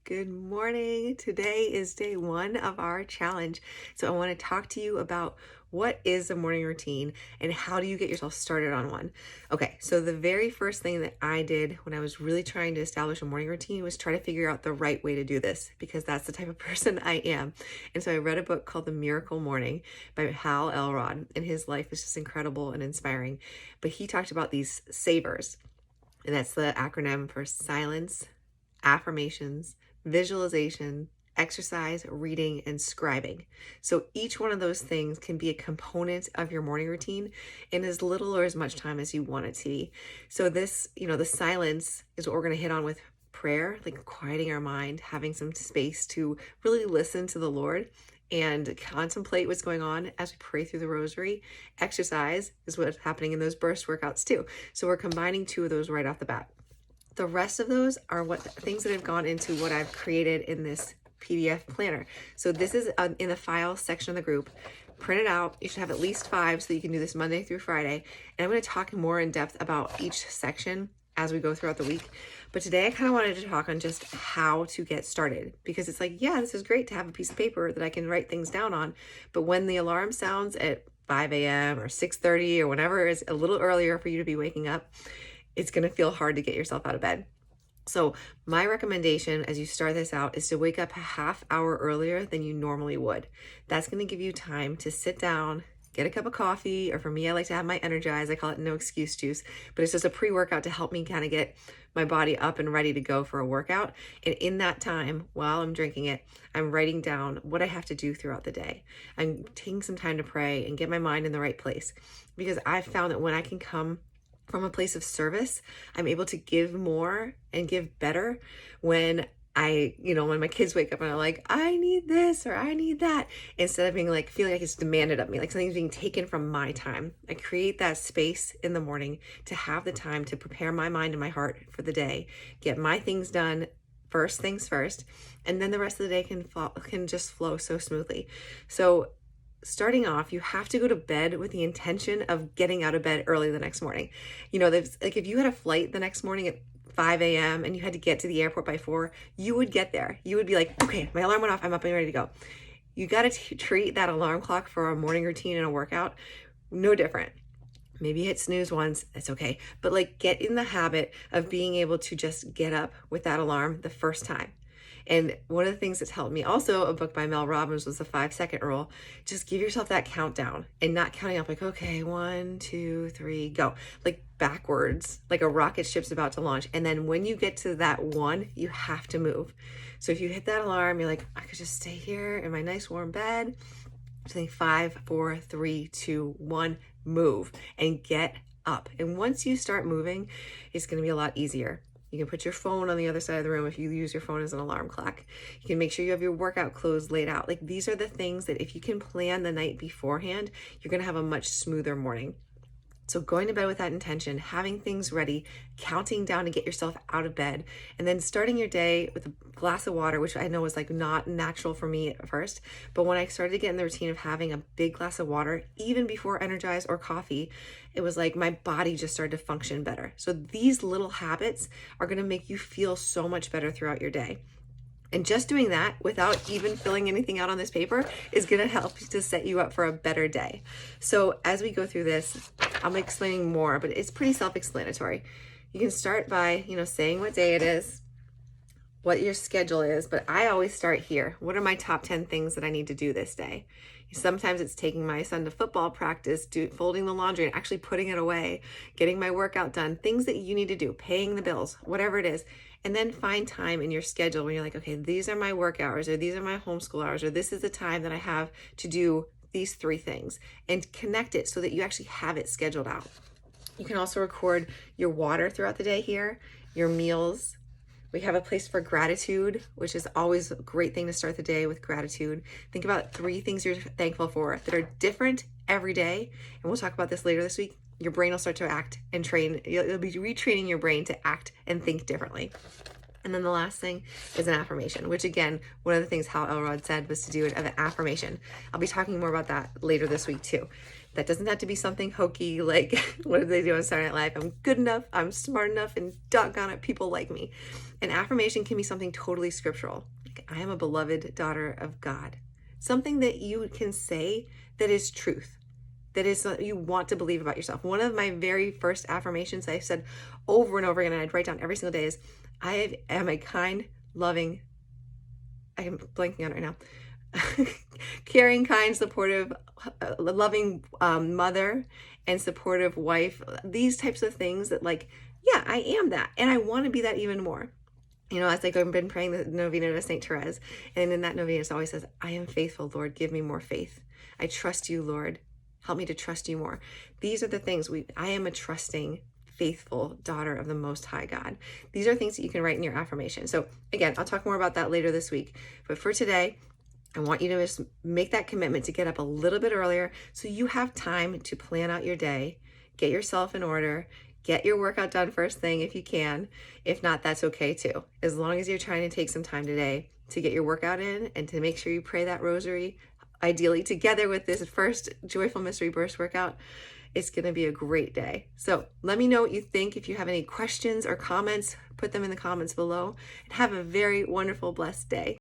Good morning. Today is day one of our challenge. So I want to talk to you about what is a morning routine and how do you get yourself started on one. Okay, so the very first thing that I did when I was really trying to establish a morning routine was try to figure out the right way to do this because that's the type of person I am. And so I read a book called The Miracle Morning by Hal Elrod, and his life is just incredible and inspiring. But he talked about these savers, and that's the acronym for silence, affirmations, visualization, exercise, reading, and scribing. So each one of those things can be a component of your morning routine in as little or as much time as you want it to be. So this, the silence is what we're going to hit on with prayer, like quieting our mind, having some space to really listen to the Lord and contemplate what's going on as we pray through the Rosary. Exercise is what's happening in those burst workouts too. So we're combining two of those right off the bat. The rest of those are things that have gone into what I've created in this PDF planner. So this is in the file section of the group. Print it out. You should have at least 5 so that you can do this Monday through Friday. And I'm going to talk more in depth about each section as we go throughout the week. But today I kind of wanted to talk on just how to get started, because it's like, yeah, this is great to have a piece of paper that I can write things down on. But when the alarm sounds at 5 a.m. or 6:30 or whenever is a little earlier for you to be waking up, it's going to feel hard to get yourself out of bed. So my recommendation as you start this out is to wake up a half hour earlier than you normally would. That's going to give you time to sit down, get a cup of coffee, or for me, I like to have my Energize. I call it no excuse juice, but it's just a pre-workout to help me kind of get my body up and ready to go for a workout. And in that time, while I'm drinking it, I'm writing down what I have to do throughout the day. I'm taking some time to pray and get my mind in the right place, because I've found that when I can come from a place of service, I'm able to give more and give better when when my kids wake up and are like, I need this or I need that, instead of being like, feeling like it's demanded of me, like something's being taken from my time. I create that space in the morning to have the time to prepare my mind and my heart for the day, get my things done, first things first, and then the rest of the day can just flow so smoothly. So starting off, you have to go to bed with the intention of getting out of bed early the next morning. Like if you had a flight the next morning at 5 a.m. and you had to get to the airport by 4, you would get there. You would be like, okay, my alarm went off, I'm up and ready to go. You got to treat that alarm clock for a morning routine and a workout no different. Maybe hit snooze once, that's okay. But like, get in the habit of being able to just get up with that alarm the first time. And one of the things that's helped me, also a book by Mel Robbins, was the 5-second rule. Just give yourself that countdown and not counting up like, okay, 1, 2, 3, go. Like backwards, like a rocket ship's about to launch. And then when you get to that 1, you have to move. So if you hit that alarm, you're like, I could just stay here in my nice warm bed. Saying 5, 4, 3, 2, 1, move and get up. And once you start moving, it's going to be a lot easier. You can put your phone on the other side of the room if you use your phone as an alarm clock. You can make sure you have your workout clothes laid out. Like, these are the things that if you can plan the night beforehand, you're going to have a much smoother morning. So going to bed with that intention, having things ready, counting down to get yourself out of bed, and then starting your day with a glass of water, which I know was like not natural for me at first. But when I started to get in the routine of having a big glass of water, even before Energize or coffee, it was like my body just started to function better. So these little habits are going to make you feel so much better throughout your day. And just doing that without even filling anything out on this paper is going to help to set you up for a better day. So as we go through this, I'm explaining more, but it's pretty self-explanatory. You can start by, saying what day it is, what your schedule is, but I always start here. What are my top 10 things that I need to do this day? Sometimes it's taking my son to football practice, folding the laundry and actually putting it away, getting my workout done, things that you need to do, paying the bills, whatever it is. And then find time in your schedule when you're like, okay, these are my work hours, or these are my homeschool hours, or this is the time that I have to do these 3 things, and connect it so that you actually have it scheduled out. You can also record your water throughout the day here, your meals. We have a place for gratitude, which is always a great thing to start the day with gratitude. Think about 3 things you're thankful for that are different every day. And we'll talk about this later this week. Your brain will start to act and train. You'll be retraining your brain to act and think differently. And then the last thing is an affirmation, which again, one of the things Hal Elrod said was to do an affirmation. I'll be talking more about that later this week too. That doesn't have to be something hokey like what did they do on Saturday Night Live? I'm good enough, I'm smart enough, and doggone it, people like me. An affirmation can be something totally scriptural. Like, I am a beloved daughter of God. Something that you can say that is truth, that is you want to believe about yourself. One of my very first affirmations I said over and over again, and I'd write down every single day, is I am a kind, loving, I'm blanking on it right now, caring, kind, supportive, loving mother and supportive wife. These types of things that, like, yeah, I am that, and I want to be that even more. You know, it's like I've been praying the novena to Saint Therese, and in that novena it always says, I am faithful, Lord, give me more faith. I trust you, Lord, help me to trust you more. These are the things I am a trusting, faithful daughter of the Most High God. These are things that you can write in your affirmation. So again, I'll talk more about that later this week. But for today, I want you to just make that commitment to get up a little bit earlier so you have time to plan out your day, get yourself in order, get your workout done first thing if you can. If not, that's okay too. As long as you're trying to take some time today to get your workout in and to make sure you pray that rosary, ideally together with this first Joyful Mystery Burst workout, it's going to be a great day. So let me know what you think. If you have any questions or comments, put them in the comments below, and have a very wonderful, blessed day.